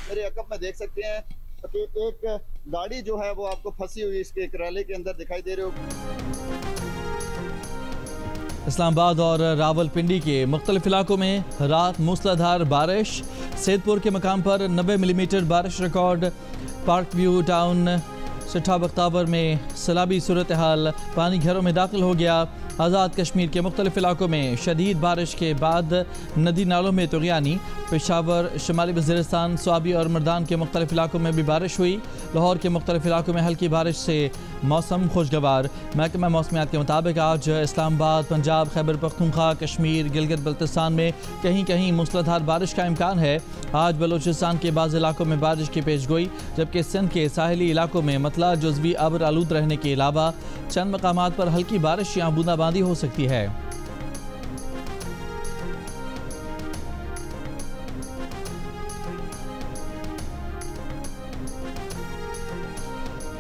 मेरे अकब में देख सकते हैं कि एक गाड़ी जो है वो आपको फंसी हुई इसके एक रैली के अंदर दिखाई दे रही हो। इस्लामाबाद और रावलपिंडी के मुख्तलिफ इलाकों में रात मूसलाधार बारिश। सैदपुर के मकाम पर 90 मिलीमीटर बारिश रिकॉर्ड। पार्क व्यू टाउन सिठा बख्तावर में सैलाबी सूरत हाल, पानी घरों में दाखिल हो गया। आज़ाद कश्मीर के मुख्तलिफ इलाकों में शदीद बारिश के बाद नदी नालों में तुग़यानी। पेशावर, शुमाली वज़ीरिस्तान, स्वाबी और मर्दान के मुख्तलिफ इलाकों में भी बारिश हुई। लाहौर के मुख्तलिफ इलाकों में हल्की बारिश से मौसम खुशगवार। महकमा मौसमियात के मुताबिक आज इस्लामाबाद, पंजाब, खैबर पख्तूनख्वा, कश्मीर, गिलगित बल्तिस्तान में कहीं कहीं मूसलाधार बारिश का इम्कान है। आज बलूचिस्तान के बाज़ इलाकों में बारिश की पेशगोई, जबकि सिंध के साहिली इलाकों में मतला जुज़वी अब्र आलूद रहने के अलावा चंद मकामात पर हल्की बारिश या बूंदाबांदी हो सकती है।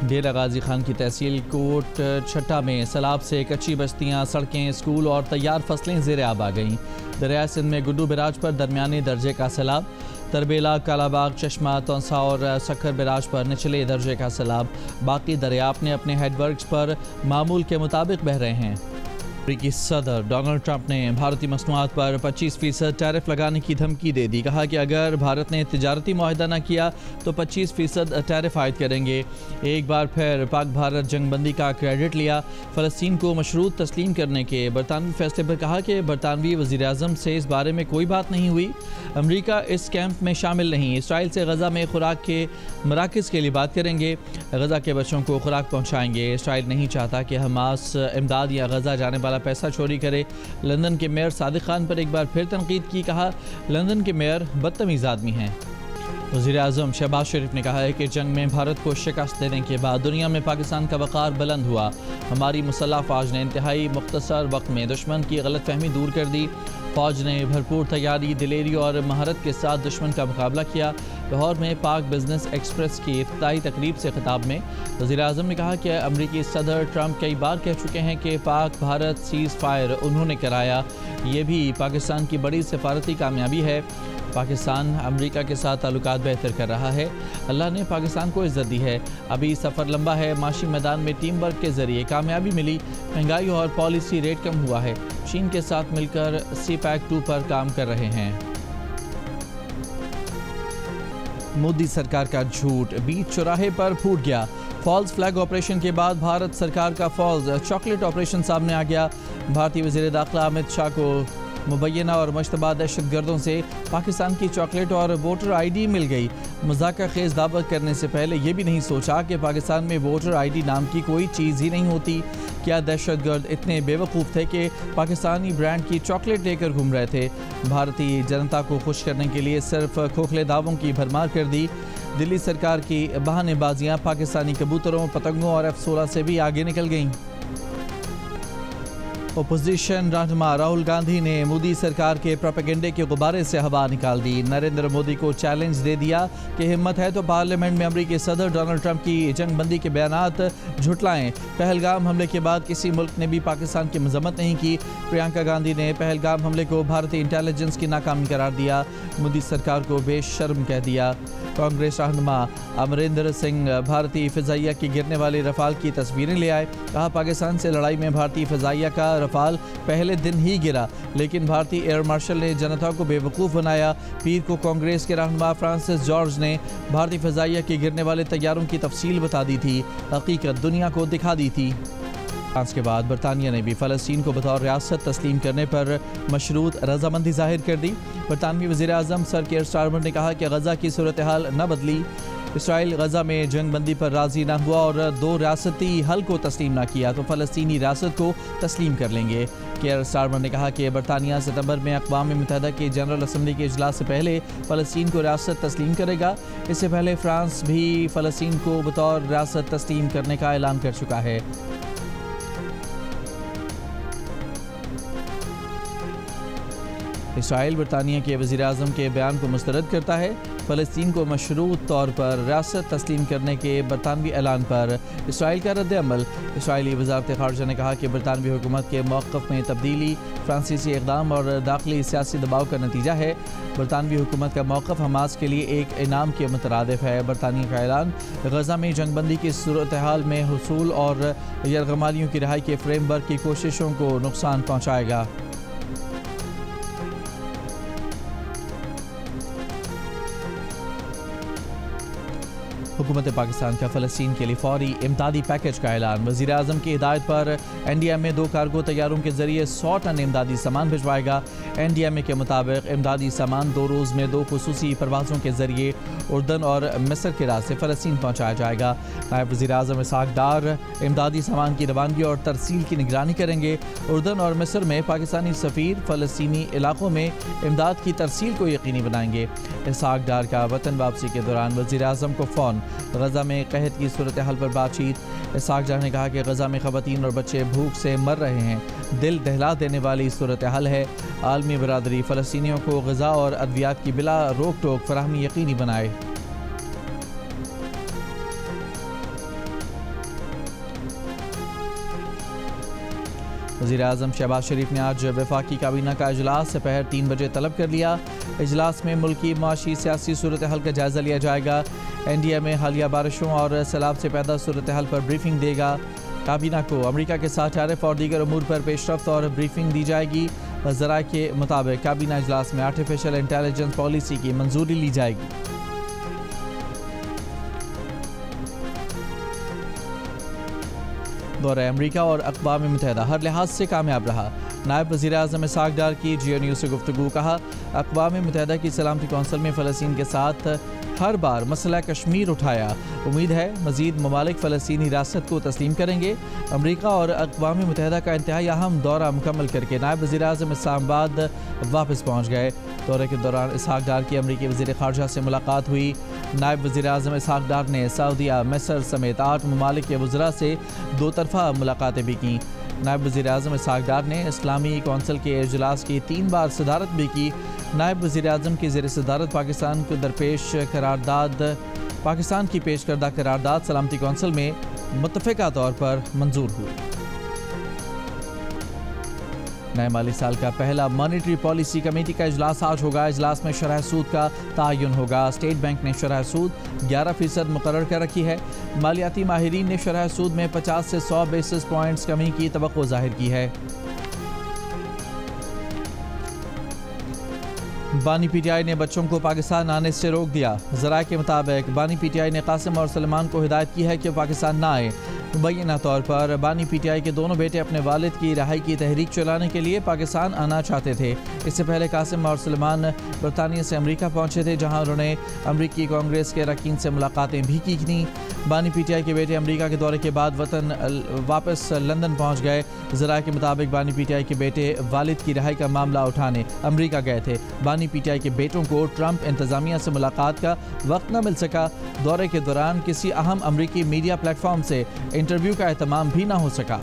डेरा गाजी खान की तहसील कोट छट्टा में सैलाब से कच्ची बस्तियां, सड़कें, स्कूल और तैयार फसलें ज़ेर आब आ गईं। दरिया सिंध में गुड्डू बिराज पर दरमियाने दर्जे का सैलाब। तरबेला, कालाबाग, चश्मा, तौंसा और सक्खर बिराज पर निचले दर्जे का सैलाब। बाकी दरिया अपने अपने हेडवर्क्स पर मामूल के मुताबिक बह रहे हैं। अमेरिकी सदर डोनाल्ड ट्रंप ने भारतीय मसनूआत पर 25% टैरिफ लगाने की धमकी दे दी। कहा कि अगर भारत ने तिजारती मुआहदा न किया तो 25% टैरिफ आयद करेंगे। एक बार फिर पाक भारत जंगबंदी का क्रेडिट लिया। फ़लस्तीन को मशरूत तस्लीम करने के बरतानवी फैसले पर कहा कि बरतानवी वज़ीर-ए-आज़म से इस बारे में कोई बात नहीं हुई। अमरीका इस कैंप में शामिल नहीं। इसराइल से गज़ा में खुराक के मराकज़ के लिए बात करेंगे। गज़ा के बच्चों को खुराक पहुँचाएंगे। इसराइल नहीं चाहता कि हमास इमदाद या गज़ा जाने वाला पैसा चोरी करे। लंदन के मेयर सादिक खान पर एक बार फिर तनकीद की। कहा लंदन के मेयर बदतमीज़ आदमी हैं। वज़ीर-ए-आज़म शहबाज शरीफ ने कहा है कि जंग में भारत को शिकस्त देने के बाद दुनिया में पाकिस्तान का वक़ार बुलंद हुआ। हमारी मुसल्लह फ़ौज ने इंतहाई मुख्तसर वक्त में दुश्मन की गलतफहमी दूर कर दी। फ़ौज ने भरपूर तैयारी, दिलेरी और महारत के साथ दुश्मन का मुकाबला किया। लाहौर में पाक बिजनेस एक्सप्रेस की इफ्तिताई तकरीब से खिताब में वज़ीर-ए-आज़म ने कहा कि अमरीकी सदर ट्रंप कई बार कह चुके हैं कि पाक भारत सीज़ फायर उन्होंने कराया। ये भी पाकिस्तान की बड़ी सिफारती कामयाबी है। पाकिस्तान अमेरिका के साथ ताल्लुकात बेहतर कर रहा है। अल्लाह ने पाकिस्तान को इज़्ज़त दी है। अभी सफ़र लंबा है। माशी मैदान में टीम वर्क के ज़रिए कामयाबी मिली। महंगाई और पॉलिसी रेट कम हुआ है। चीन के साथ मिलकर CPEC-2 पर काम कर रहे हैं। मोदी सरकार का झूठ बीच चौराहे पर फूट गया। फॉल्स फ्लैग ऑपरेशन के बाद भारत सरकार का फॉल्स चॉकलेट ऑपरेशन सामने आ गया। भारतीय वज़ीर दाखिला अमित शाह को मुबैना और मुश्तबा दहशतगर्दों से पाकिस्तान की चॉकलेट और वोटर ID मिल गई। मज़ाक़ खेज़ दावा करने से पहले ये भी नहीं सोचा कि पाकिस्तान में वोटर ID नाम की कोई चीज़ ही नहीं होती। क्या दहशतगर्द इतने बेवकूफ़ थे कि पाकिस्तानी ब्रांड की चॉकलेट लेकर घूम रहे थे। भारतीय जनता को खुश करने के लिए सिर्फ खोखले दावों की भरमार कर दी। दिल्ली सरकार की बहानेबाजियाँ पाकिस्तानी कबूतरों, पतंगों और F-16 से भी आगे निकल गईं। ओपोजिशन रहनुमा राहुल गांधी ने मोदी सरकार के प्रोपेगेंडे के गुब्बारे से हवा निकाल दी। नरेंद्र मोदी को चैलेंज दे दिया कि हिम्मत है तो पार्लियामेंट में अमेरिकी सदर डोनाल्ड ट्रंप की जंगबंदी के बयानात झुटलाएं। पहलगाम हमले के बाद किसी मुल्क ने भी पाकिस्तान की मजम्मत नहीं की। प्रियंका गांधी ने पहलगाम हमले को भारतीय इंटेलिजेंस की नाकामी करार दिया। मोदी सरकार को बेशर्म कह दिया। कांग्रेस रहनुमा अमरिंदर सिंह भारतीय फ़िज़ाइया की गिरने वाली रफ़ाल की तस्वीरें ले आए। कहा पाकिस्तान से लड़ाई में भारतीय फ़िज़ाइया का रफ़ाल पहले दिन ही गिरा, लेकिन भारतीय एयर मार्शल ने जनता को बेवकूफ़ बनाया। पीर को कांग्रेस के रहनुमा फ्रांसिस जॉर्ज ने भारतीय फ़िज़ाइया के गिरने वाले तैयारों की तफसील बता दी थी, हकीकत दुनिया को दिखा दी थी। फ्रांस के बाद बरतानिया ने भी फ़लस्तीन को बतौर रियासत तस्लीम करने पर मशरूत रजामंदी जाहिर कर दी। बरतानवी वज़ीर-ए-आज़म सर केयर स्टारमर ने कहा कि गज़ा की सूरत हाल न बदली। इसराइल गज़ा में जंगबंदी पर राज़ी न हुआ और 2 रियासती हल को तस्लीम न किया तो फ़लस्तीनी रियासत को तस्लीम कर लेंगे। केयर स्टारमर ने कहा कि बरतानिया सितंबर में अक़वाम मुत्तहिदा की जनरल असम्बली के इजलास से पहले फ़लस्तीन को रियासत तस्लीम करेगा। इससे पहले फ्रांस भी फ़लस्तीन को बतौर रियासत तस्लीम करने का ऐलान कर चुका है। इसराइल बरतानिया के वज़ीर-ए-आज़म के बयान को मुस्तरद करता है। फ़लस्तीन को मशरूत तौर पर रियासत तस्लीम करने के बरतानवी ऐलान पर इसराइल का रद्द-ए-अमल। इसराइली वज़ारत ख़ारिजा ने कहा कि बरतानवी हुकूमत के मौक़िफ़ में तब्दीली फ्रांसीसी इक़दाम और दाखिली सियासी दबाव का नतीजा है। बरतानवी हुकूमत का मौक़िफ़ हमास के लिए एक इनाम के मुतरादिफ है। बरतानिया का ऐलान गज़ा में जंगबंदी की सूरत हाल में हुसूल और यरगमालियों की रिहाई के फ्रेमवर्क की कोशिशों को नुकसान पहुँचाएगा। हुकूमत पाकिस्तान का फ़लस्तीन के लिए फौरी इमदादी पैकेज का ऐलान। वज़ीर-ए-आज़म की हिदायत पर NDMA 2 कार्गो तैयारों के जरिए 100 टन इमदादी सामान भिजवाएगा। NDMA के मुताबिक इमदादी सामान 2 रोज़ में 2 खुसूसी परवाज़ों के जरिए उर्दन और मिस्र के रास्ते फ़लस्तीन पहुँचाया जाएगा। नायब वज़ीर-ए-आज़म इसहाक़ डार इमदादी सामान की रवानगी और तरसील की निगरानी करेंगे। उर्दन और मिस्र में पाकिस्तानी सफ़ीर फ़लस्तीनी इलाकों में इमदाद की तरसील को यकीनी बनाएंगे। इसहाक़ डार का वतन वापसी के दौरान वज़ीर-ए-आज़म को फ़ोन। गज़ा में कहत की सूरत हाल पर बातचीत। इसहाक़ डार ने कहा कि गज़ा में ख़वातीन और बच्चे भूख से मर रहे हैं। दिल दहला देने वाली सूरत हाल है। आलमी बरादरी फ़लस्तीनियों को ग़िज़ा और अद्वियात की बिला रोक टोक फराहमी यकीनी बनाए। वज़ीर-ए-आज़म शहबाज शरीफ ने आज वफाकी काबीना का इजलास दोपहर 3 बजे तलब कर लिया। इजलास में मुल्की माशी सियासी सूरत हाल का जायज़ा लिया जाएगा। NDMA हालिया बारिशों और सैलाब से पैदा सूरत हाल पर ब्रीफिंग देगा। काबीना को अमरीका के साथ टैरिफ और दीगर अमूर पर पेशरफ्त और ब्रीफिंग दी जाएगी। ज़राए के मुताबिक काबीना इजलास में आर्टिफिशियल इंटेलिजेंस पॉलिसी की मंजूरी ली जाएगी। दौरा अमरीका और अक़वाम मुत्तहिदा हर लिहाज से कामयाब रहा। नायब वज़ीर-ए-आज़म इसहाक़ डार की GNU न्यूज़ से गुफ्तगू। कहा, अक़वाम मुत्तहिदा की सलामती कौंसिल में फ़लस्तीन के साथ हर बार मसला कश्मीर उठाया। उम्मीद है मज़ीद ममालिक फ़लस्तीनी रियासत को तस्लीम करेंगे। अमरीका और अक़वाम मुत्तहिदा का इंतहाई अहम दौरा मुकम्मल करके नायब वज़ीर-ए-आज़म इस्लामाबाद वापस पहुँच गए। दौरे के दौरान इसहाक़ डार की अमरीकी वज़ीर ख़ारिजा से मुलाकात हुई। नायब वज़ीर-ए-आज़म इसहाक़ डार ने सऊदीया, मिस्र समेत 8 ममालिक के वज़रा से 2 तरफ़ा मुलाकातें भी कीं। नायब वज़ीर-ए-आज़म इसहाक़ डार ने इस्लामी कौंसिल के इजलास की 3 बार सदारत भी की। नायब वज़ीर-ए-आज़म की ज़ेर सदारत पाकिस्तान को दरपेश पाकिस्तान की पेश करदा करारदाद सलामती कौंसिल में मुत्तफ़िका तौर पर मंजूर हुई। नए माली साल का पहला मॉनेटरी पॉलिसी कमेटी का इजलास आज होगा। इजलास में शरह सूद का तयन होगा। स्टेट बैंक ने शरह सूद 11% मुकर्रर कर रखी है। मालियाती माहिरीन ने शरह सूद में 50 से 100 बेसिस पॉइंट्स कमी की तवक्को जाहिर की है। बानी PTI ने बच्चों को पाकिस्तान आने से रोक दिया। ज़राए के मुताबिक बानी PTI ने कासिम और सलमान को हिदायत की है कि पाकिस्तान ना आए। मुबैना तौर पर बानी PTI के दोनों बेटे अपने वालिद की रिहाई की तहरीक चलाने के लिए पाकिस्तान आना चाहते थे। इससे पहले कासिम और सलमान बरतानिया से अमरीका पहुंचे थे, जहां उन्होंने अमरीकी कांग्रेस के अरकान से मुलाकातें भी की थीं। बानी PTI के बेटे अमरीका के दौरे के बाद वतन वापस लंदन पहुंच गए। ज़राए के मुताबिक बानी PTI के बेटे वालिद की रिहाई का मामला उठाने अमरीका गए थे। बानी PTI के बेटों को ट्रंप इंतज़ामिया से मुलाकात का वक्त न मिल सका। दौरे के दौरान किसी अहम अमरीकी मीडिया प्लेटफॉर्म से इंटरव्यू का एहतमाम भी ना हो सका।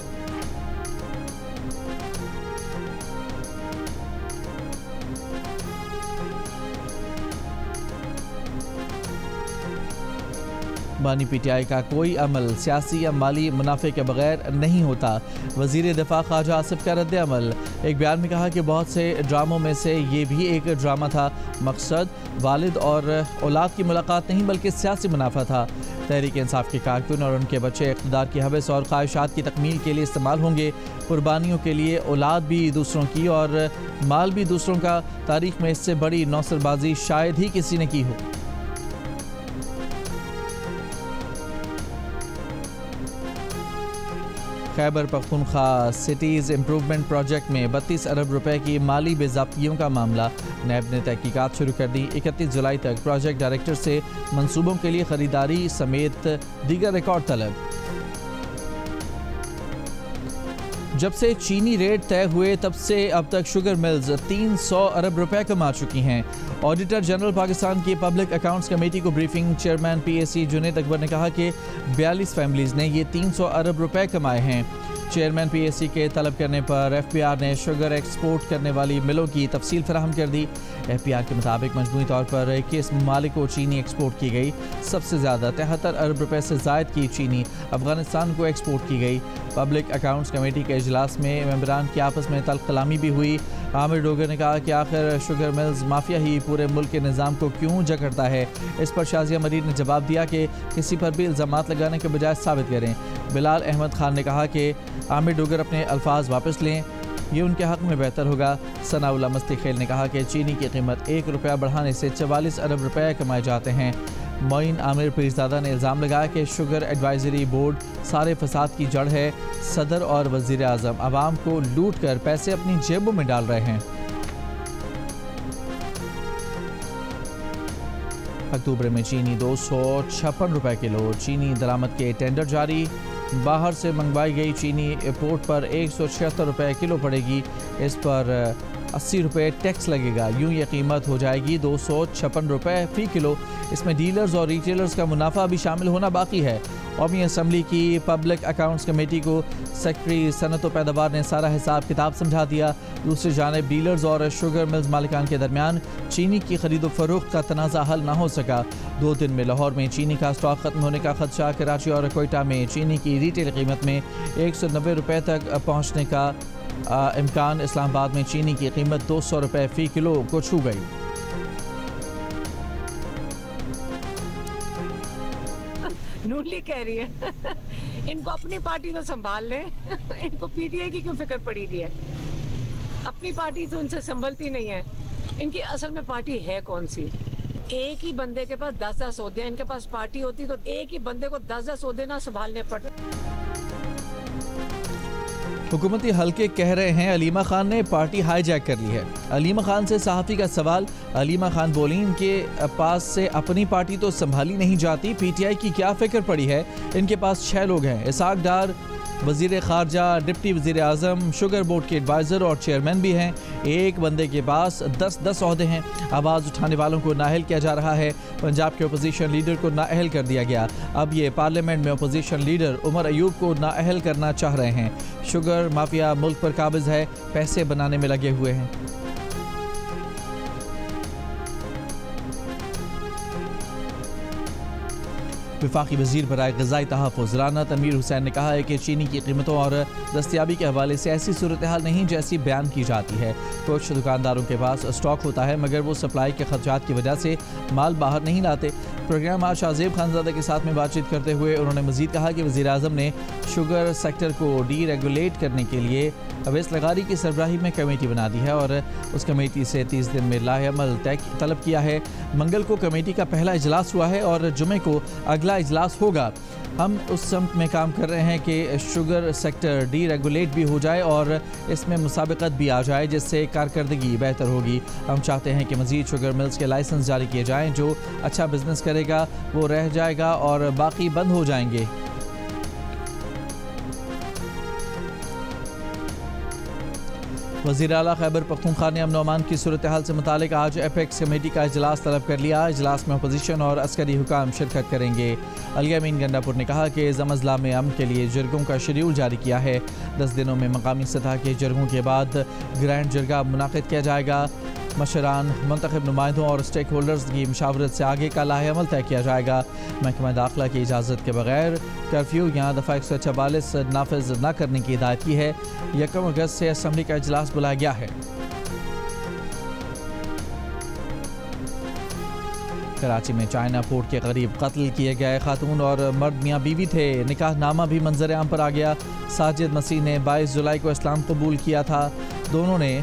बानी PTI का कोई अमल सियासी या माली मुनाफे के बगैर नहीं होता। वज़ीर दिफा ख्वाजा आसिफ का रद्द अमल। एक बयान में कहा कि बहुत से ड्रामों में से ये भी एक ड्रामा था। मकसद वालिद और औलाद की मुलाकात नहीं बल्कि सियासी मुनाफा था। तहरीक इंसाफ के कारकुन और उनके बच्चे इक़्तिदार की हवस और ख्वाहिशात की तकमील के लिए इस्तेमाल होंगे। कुर्बानियों के लिए औलाद भी दूसरों की और माल भी दूसरों का। तारीख में इससे बड़ी नौसरबाजी शायद ही किसी ने की हो। Khyber Pakhtunkhwa cities improvement project में 32 अरब रुपए की माली बेज़ाब्तियों का मामला। नैब ने तहकीकात शुरू कर दी। 31 जुलाई तक प्रोजेक्ट डायरेक्टर से मंसूबों के लिए खरीदारी समेत दीगर रिकॉर्ड तलब। जब से चीनी रेट तय हुए तब से अब तक शुगर मिल्स 300 अरब रुपए कमा चुकी हैं। ऑडिटर जनरल पाकिस्तान की पब्लिक अकाउंट्स कमेटी को briefing chairman PAC Junaid Akbar ने कहा कि 42 फैमिलीज़ ने ये 300 अरब रुपए कमाए हैं। चेयरमैन PAC के तलब करने पर FPR ने शुगर एक्सपोर्ट करने वाली मिलों की तफसील फराहम कर दी। FPR के मुताबिक मजमूई तौर पर 21 ममालिक को चीनी एक्सपोर्ट की गई। सबसे ज़्यादा 73 अरब रुपए से ज़ायद की चीनी अफगानिस्तान को एक्सपोर्ट की गई। पब्लिक अकाउंट्स कमेटी के इजलास में मेंबरान की आपस में तल्ख कलामी भी हुई। आमिर डोगर ने कहा कि आखिर शुगर मिल्स माफिया ही पूरे मुल्क के निज़ाम को क्यों जकड़ता है। इस पर शाजिया मरीद ने जवाब दिया कि किसी पर भी इल्ज़ामात लगाने के बजाय साबित करें। बिलाल अहमद खान ने कहा कि आमिर डोगर अपने अल्फाज वापस लें, ये उनके हक़ में बेहतर होगा। सनाउल्लाह मस्तिखेल ने कहा कि चीनी की कीमत 1 रुपया बढ़ाने से 44 अरब रुपए कमाए जाते हैं। मोइन आमिर पीरज़ादा ने इल्ज़ाम लगाया कि शुगर एडवाइजरी बोर्ड सारे फसाद की जड़ है। सदर और वज़ीर आज़म आवाम को लूट कर पैसे अपनी जेबों में डाल रहे हैं। अक्टूबर में चीनी 256 रुपए किलो। चीनी दरामद के टेंडर जारी। बाहर से मंगवाई गई चीनी एयरपोर्ट पर 176 रुपए किलो पड़ेगी। इस पर 80 रुपये टैक्स लगेगा। यूँ ये कीमत हो जाएगी 256 रुपये फ़ी किलो। इसमें डीलर्स और रिटेलर्स का मुनाफा भी शामिल होना बाकी है। कौमी असम्बली की पब्लिक अकाउंट्स कमेटी को सेक्रेटरी सनत व पैदावार ने सारा हिसाब किताब समझा दिया। दूसरी जानिब डीलर्स और शुगर मिल्स मालिकान के दरमियान चीनी की खरीदो फरोख्त का तनाज़ा हल ना हो सका। 2 दिन में लाहौर में चीनी का स्टॉक खत्म होने का खदशा। कराची और कोयटा में चीनी की रिटेल कीमत में 190 रुपये तक पहुँचने का इम्कान। इस्लामाबाद में चीनी की कीमत 200 रुपये फ़ी किलो को छू गई। नूरली कह रही है इनको अपनी पार्टी तो संभाल ले इनको PTI की क्यों फिक्र पड़ी हुई है। अपनी पार्टी तो उनसे संभलती नहीं है। इनकी असल में पार्टी है कौन सी? एक ही बंदे के पास 10-10 ओहदे। इनके पास पार्टी होती तो एक ही बंदे को 10-10 ओहदे ना संभालने पड़ते। हुकूमती हल्के कह रहे हैं अलीमा खान ने पार्टी हाईजैक कर ली है। अलीमा खान से सहाफ़ी का सवाल। अलीमा खान बोली इनके पास से अपनी पार्टी तो संभाली नहीं जाती, PTI की क्या फिक्र पड़ी है। इनके पास 6 लोग हैं। इसाक डार वज़ीर ख़ारजा, डिप्टी वज़ीर आज़म, शुगर बोर्ड के एडवाइज़र और चेयरमैन भी हैं। एक बंदे के पास 10-10 ओहदे हैं। आवाज़ उठाने वालों को नाअहल किया जा रहा है। पंजाब के अपोजिशन लीडर को नाअहल कर दिया गया। अब ये पार्लियामेंट में अपोजिशन लीडर उमर अयूब को नाअहल करना चाह रहे हैं। शुगर माफिया मुल्क पर काबिज़ है, पैसे बनाने में लगे हुए हैं। वफाकी वज़ीर बराए ग़िज़ाई तहफ़्फ़ुज़ राना तनवीर हुसैन ने कहा है कि चीनी की कीमतों और दस्तियाबी के हवाले से ऐसी सूरत हाल नहीं जैसी बयान की जाती है। कुछ दुकानदारों के पास स्टॉक होता है मगर वो सप्लाई के खर्चात की वजह से माल बाहर नहीं लाते। प्रोग्राम आज शाहज़ेब खानज़ादा के साथ में बातचीत करते हुए उन्होंने मज़ीद कहा कि वज़ीर आज़म ने शुगर सेक्टर को डीरेगुलेट करने के लिए अवैस लगारी की सरबराही में कमेटी बना दी है और उस कमेटी से 30 दिन में लाहेअमल तलब किया है। मंगल को कमेटी का पहला इजलास हुआ है और जुमे को अगला इजलास होगा। हम उस समत में काम कर रहे हैं कि शुगर सेक्टर डीरेगुलेट भी हो जाए और इसमें मुसाबिकत भी आ जाए जिससे कारकर्दगी बेहतर होगी। हम चाहते हैं कि मज़ीद शुगर मिल्स के लाइसेंस जारी किए जाएँ। जो अच्छा बिजनेस करेगा वो रह जाएगा और बाकी बंद हो जाएंगे। वज़ीर आला खैबर पख्तूनख्वा ने अमन अमान की सूरत हाल से मुतालिक आज एपेक्स कमेटी का इजलास तलब कर लिया। इजलास में अपोजिशन और अस्करी हुकाम शिरकत करेंगे। अली अमीन गंडापुर ने कहा कि ज़म-अज़ला में अमन के लिए जरगों का शेड्यूल जारी किया है। 10 दिनों में मकामी सतह के जरगों के बाद ग्रैंड जरगा मुनाक़िद किया जाएगा। मशरान, मुंतखब नुमाइंदों और स्टेक होल्डर्स की मशावरत से आगे का लाहेअमल तय किया जाएगा। महकमा दाखिला की इजाज़त के बगैर कर्फ्यू या दफ़ा 144 नाफिज न करने की हिदायत की है। 1 अगस्त से असम्बली का इजलास बुलाया गया है। कराची में चाइना पोर्ट के करीब कत्ल किए गए खातून और मर्द मियाँ बीवी थे। निकाह नामा भी मंजर आम पर आ गया। साजिद मसीह ने 22 जुलाई को इस्लाम कबूल किया था। दोनों ने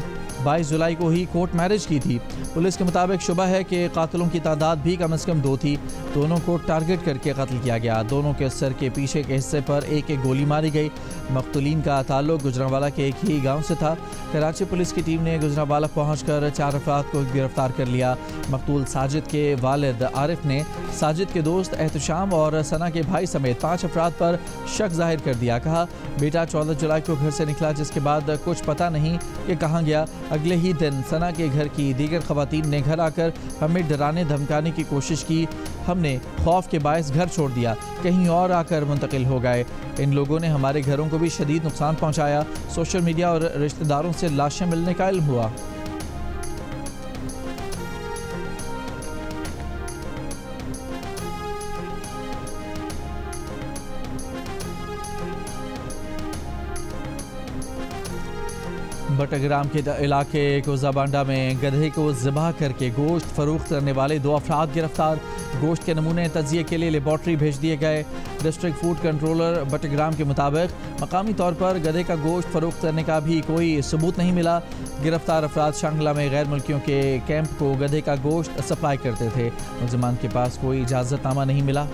22 जुलाई को ही कोर्ट मैरिज की थी। पुलिस के मुताबिक शुबा है कि कातिलों की तादाद भी कम से कम 2 थी। दोनों को टारगेट करके कत्ल किया गया। दोनों के सर के पीछे के हिस्से पर एक गोली मारी गई। मकतूलीन का ताल्लुक गुजरांवाला के एक ही गांव से था। कराची पुलिस की टीम ने गुजरांवाला पहुंचकर 4 अफराद को गिरफ्तार कर लिया। मकतूल साजिद के वालिद आरिफ ने साजिद के दोस्त एहतशाम और सना के भाई समेत 5 अफराद पर शक जाहिर कर दिया। कहा बेटा 14 जुलाई को घर से निकला जिसके बाद कुछ पता नहीं कि कहाँ गया। अगले ही दिन सना के घर की दीगर खवातीन ने घर आकर हमें डराने धमकाने की कोशिश की। हमने खौफ के बायस घर छोड़ दिया, कहीं और आकर मुंतकिल हो गए। इन लोगों ने हमारे घरों को भी शदीद नुकसान पहुंचाया। सोशल मीडिया और रिश्तेदारों से लाशें मिलने का इल्म हुआ। बटग्राम के इलाके कोजाबांडा में गधे को ज़िबा करके गोश्त फरोख्त करने वाले 2 अफराद गिरफ्तार। गोश्त के नमूने तजिए के लिए लेबॉर्ट्री भेज दिए गए। डिस्ट्रिक्ट फूड कंट्रोलर बटग्राम के मुताबिक मकामी तौर पर गधे का गोश्त फरोख्त करने का भी कोई सबूत नहीं मिला। गिरफ्तार अफराद शांगला में गैर मुल्कियों के कैंप को गधे का गोश्त सप्लाई करते थे। मुलजमान के पास कोई इजाज़तनामा नहीं मिला।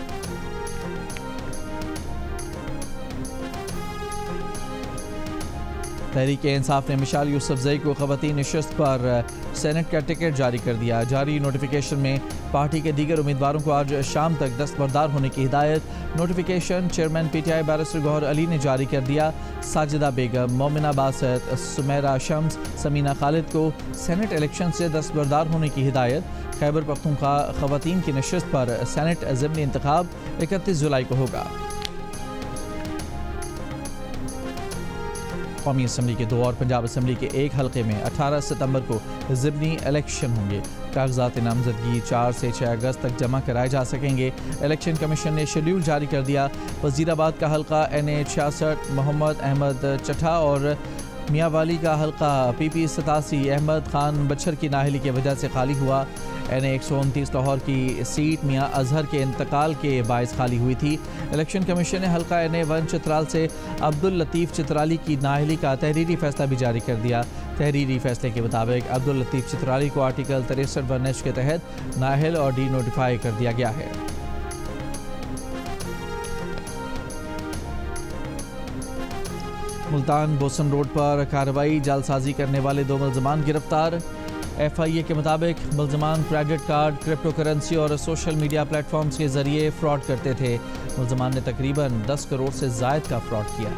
तहरीक इंसाफ ने मिशाल यूसुफजई को ख़वातीन नशस्त पर सेनेट का टिकट जारी कर दिया। जारी नोटिफिकेशन में पार्टी के दीगर उम्मीदवारों को आज शाम तक दस्तबरदार होने की हिदायत। Notification chairman PTI barrister Gohar Ali ने जारी कर दिया। साजिदा बेगम, मोमिना बासत, सुमेरा शम्स, समीना खालिद को सेनेट इलेक्शन से दस्तबरदार होने की हिदायत। खैबर पख्तूनख्वा ख़वातीन की नशस्त पर सेनेट ज़िमनी इंतखाब 31 जुलाई को होगा। कौमी असम्बली के 2 और पंजाब असम्बली के 1 हल्के में 18 सितंबर को ज़िमनी इलेक्शन होंगे। कागजात नामजदगी 4 से 6 अगस्त तक जमा कराए जा सकेंगे। इलेक्शन कमीशन ने शेड्यूल जारी कर दिया। वज़ीराबाद का हल्का NA 66 मोहम्मद अहमद चट्ठा और मियाँवाली का हल्का PP 87 अहमद खान बच्चर की नाहली की वजह से खाली हुआ। NA 129 लाहौर की सीट मियाँ अजहर के इंतकाल के बायस खाली हुई थी। इलेक्शन कमीशन ने हल्का NA 1 चित्राल से अब्दुल लतीफ़ चित्राली की नाहली का तहरीरी फैसला भी जारी कर दिया। तहरीरी फैसले के मुताबिक अब्दुल लतीफ़ चित्राली को आर्टिकल 63(1) के तहत नाहल और डी नोटिफाई कर दिया गया है। मुल्तान बोसन रोड पर कार्रवाई, जालसाजी करने वाले 2 मुलजमान गिरफ्तार। FIA के मुताबिक मुलजमान क्रेडिट कार्ड, क्रिप्टो करेंसी और सोशल मीडिया प्लेटफॉर्म्स के जरिए फ्रॉड करते थे। मुलजमान ने तकरीबन 10 करोड़ से जायद का फ्रॉड किया।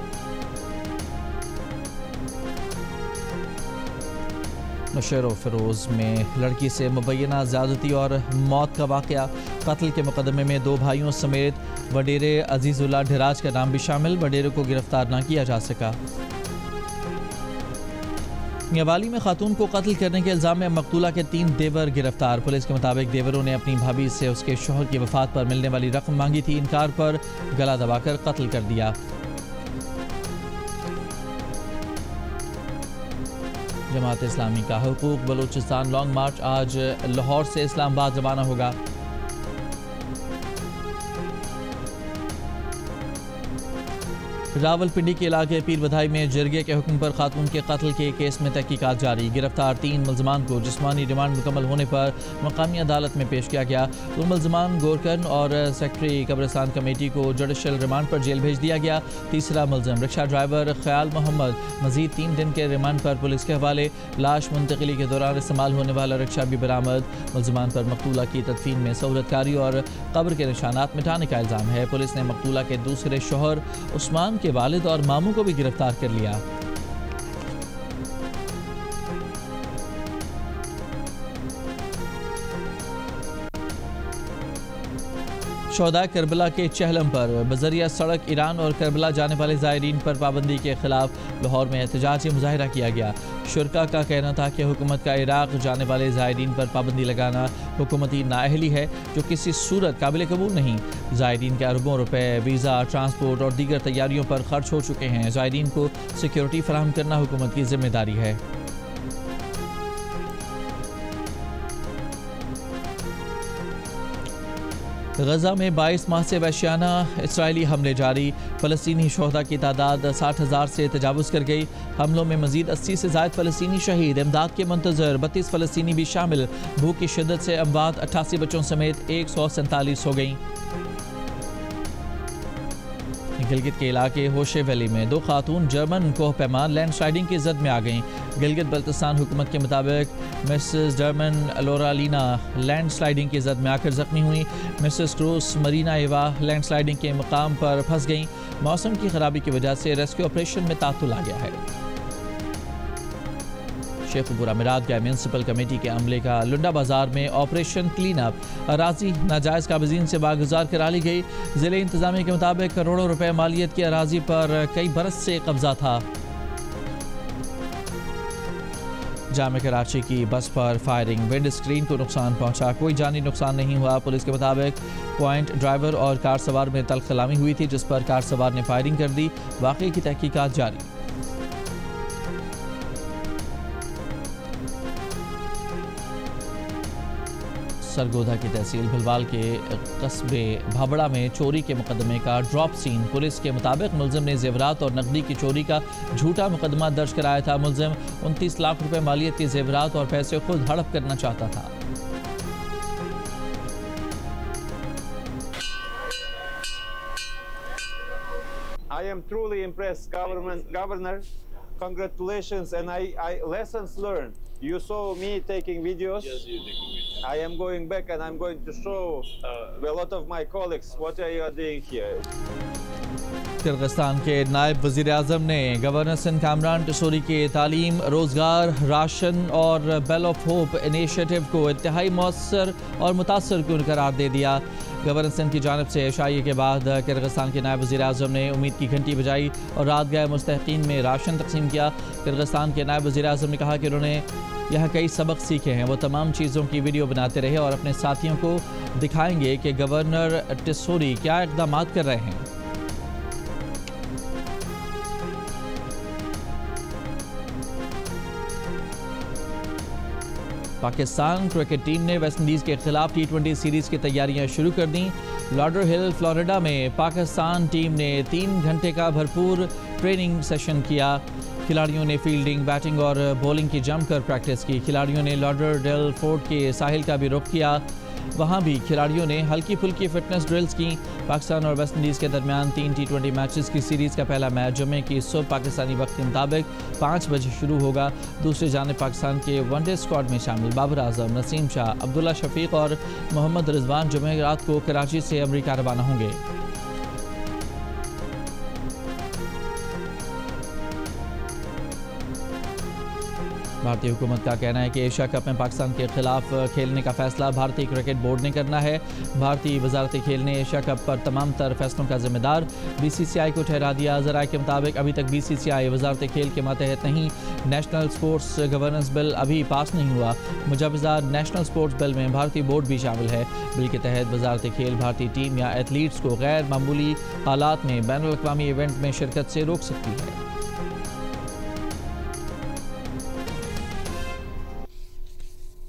नौशेरो फिरोज में लड़की से मुबैना ज़्यादती और मौत का वाक़या। कत्ल के मुकदमे में 2 भाइयों समेत वडेरे अजीज़ुल्लाह ढिराज का नाम भी शामिल। वडेरे को गिरफ्तार न किया जा सका। मियाँवाली में खातून को कत्ल करने के इल्ज़ाम में मकतूला के 3 देवर गिरफ्तार। पुलिस के मुताबिक देवरों ने अपनी भाभी से उसके शोहर की वफात पर मिलने वाली रकम मांगी थी। इनकार पर गला दबाकर कत्ल कर दिया। जमात इस्लामी का हुकूक बलूचिस्तान लॉन्ग मार्च आज लाहौर से इस्लामाबाद रवाना होगा। रावलपिंडी के इलाके पीर बधाई में जरगे के हुक्म पर खातून के कत्ल के केस में तहकीकात जारी। गिरफ्तार 3 मुलजमान को जिस्मानी रिमांड मुकम्मल होने पर मकामी अदालत में पेश किया गया। 2 मुलजमान गोरकन और सेक्रेटरी कब्रिस्तान कमेटी को जुडिशल रिमांड पर जेल भेज दिया गया। तीसरा मुलजम रिक्शा ड्राइवर ख्याल मोहम्मद मजीद 3 दिन के रिमांड पर पुलिस के हवाले। लाश मुंतकिली के दौरान इस्तेमाल होने वाला रिक्शा भी बरामद। मुलजमान पर मकतूला की तदफीन में सहूलतकारी और कब्र के निशानात मिटाने का इल्ज़ाम है। पुलिस ने मकतूला के दूसरे शोहर उस्मान के वालिद और मामू को भी गिरफ्तार कर लिया। शोहदा करबला के चहलम पर बजरिया सड़क ईरान और करबला जाने वाले ज़ायरीन पर पाबंदी के खिलाफ लाहौर में एहतजाजी मुजाहिरा किया गया। शुरका का कहना था कि हुकूमत का इराक जाने वाले ज़ायरीन पर पाबंदी लगाना हुकूमती नाअहली है जो किसी सूरत काबिल कबूल नहीं। ज़ायरीन के अरबों रुपए वीज़ा, ट्रांसपोर्ट और दीगर तैयारियों पर खर्च हो चुके हैं। ज़ायरीन को सिक्योरिटी फराहम करना हुकूमत की जिम्मेदारी है। गजा में 22 माह से वहशियाना इसराइली हमले जारी। फ़लस्तीनी शोहदा की तादाद 60,000 से तजावुज़ कर गई। हमलों में मजीद 80 से ज़ायद फ़लस्तीनी शहीद, इमदाद के मुंतज़र 32 फ़लस्तीनी भी शामिल। भूख की शिद्दत से अमवात 88 बच्चों समेत 147 हो गईं। गिलगित के इलाके होशे वैली में 2 खातून जर्मन कोह पैमान लैंड स्लाइडिंग की जद में आ गईं। गिलगित बल्तिस्तान हुकूमत के मुताबिक मिसेस जर्मन लोरालीना लैंड स्लाइडिंग की जद में आकर जख्मी हुई। मिसेस क्रूस मरीना एवा लैंड स्लाइडिंग के मकाम पर फंस गईं। मौसम की खराबी की वजह से रेस्क्यू ऑपरेशन में तातुल आ गया है। शेखपुरा में रात गए म्यूनसिपल कमेटी के अमले का लुंडा बाजार में ऑपरेशन क्लीन अप, अराजी नाजायज काबिजीन से बागुजार करा ली गई। जिले इंतजामिया के मुताबिक करोड़ों रुपए मालियत की अराजी पर कई बरस से कब्जा था। जामे कराची की बस पर फायरिंग, विंड स्क्रीन को नुकसान पहुंचा, कोई जानी नुकसान नहीं हुआ। पुलिस के मुताबिक पॉइंट ड्राइवर और कार सवार में तलखलामी हुई थी, जिस पर कार सवार ने फायरिंग कर दी। वाकई की तहकीकात जारी। सरगोधा की तहसील भलवाल के कस्बे भाबड़ा में चोरी के मुकदमे का ड्रॉप सीन। पुलिस के मुताबिक मुलजिम ने जेवरात और नकदी की चोरी का झूठा मुकदमा दर्ज कराया था। मुलजिम 29 लाख रुपए मालियत के जेवरात और पैसे खुद हड़प करना चाहता था। I am truly impressed, Governor. Congratulations, and I lessons learned. You saw me taking videos. Yes, you taking videos. I am going back and I'm going to show a lot of my colleagues what are you doing here. Kyrgyzstan के नायब वज़ीर आज़म ने governor Sindh Kamran Tessori के तालीम, रोज़गार, ration और bell of hope initiative को इंतहाई मौसर और मुतासर कुन करार दे दिया। गवर्नर सिंध की जानिब से इशाइये के बाद किर्गिस्तान के नायब वज़ीर आज़म ने उम्मीद की घंटी बजाई और रात गए मुस्तहिक़ीन में राशन तकसीम किया। किर्गिस्तान के नायब वज़ीर आज़म ने कहा कि उन्होंने यहाँ कई सबक सीखे हैं। वो तमाम चीज़ों की वीडियो बनाते रहे और अपने साथियों को दिखाएंगे कि गवर्नर टिसोरी क्या इक़दाम कर रहे हैं। पाकिस्तान क्रिकेट टीम ने वेस्ट इंडीज़ के खिलाफ T20 सीरीज़ की तैयारियां शुरू कर दी। लॉडर हिल, फ्लोरिडा में पाकिस्तान टीम ने 3 घंटे का भरपूर ट्रेनिंग सेशन किया। खिलाड़ियों ने फील्डिंग, बैटिंग और बॉलिंग की जमकर प्रैक्टिस की। खिलाड़ियों ने लॉडरडेल फोर्ट के साहिल का भी रुख किया। वहाँ भी खिलाड़ियों ने हल्की फुल्की फिटनेस ड्रिल्स की। पाकिस्तान और वेस्ट इंडीज़ के दरमियान 3 T20 मैचेस की सीरीज़ का पहला मैच जुमे की सुबह पाकिस्तानी वक्त के मुताबिक 5 बजे शुरू होगा। दूसरी जानिब पाकिस्तान के वनडे स्क्वाड में शामिल बाबर आजम, नसीम शाह, अब्दुल्ला शफीक और मोहम्मद रिजवान जुमे रात को कराची से अमरीका रवाना होंगे। भारतीय हुकूमत का कहना है कि एशिया कप में पाकिस्तान के खिलाफ खेलने का फैसला भारतीय क्रिकेट बोर्ड ने करना है। भारतीय वजारत खेल ने एशिया कप पर तमाम तर फैसलों का जिम्मेदार BCCI को ठहरा दिया। ज़राए के मुताबिक अभी तक BCCI वजारत खेल के मातहत नहीं। नेशनल स्पोर्ट्स गवर्नेंस बिल अभी पास नहीं हुआ। मुजवजा नेशनल स्पोर्ट्स बिल में भारतीय बोर्ड भी शामिल है। बिल के तहत वजारत खेल भारतीय टीम या एथलीट्स को गैर मामूली हालात में बैनुल अक़वामी इवेंट में शिरकत से रोक सकती है।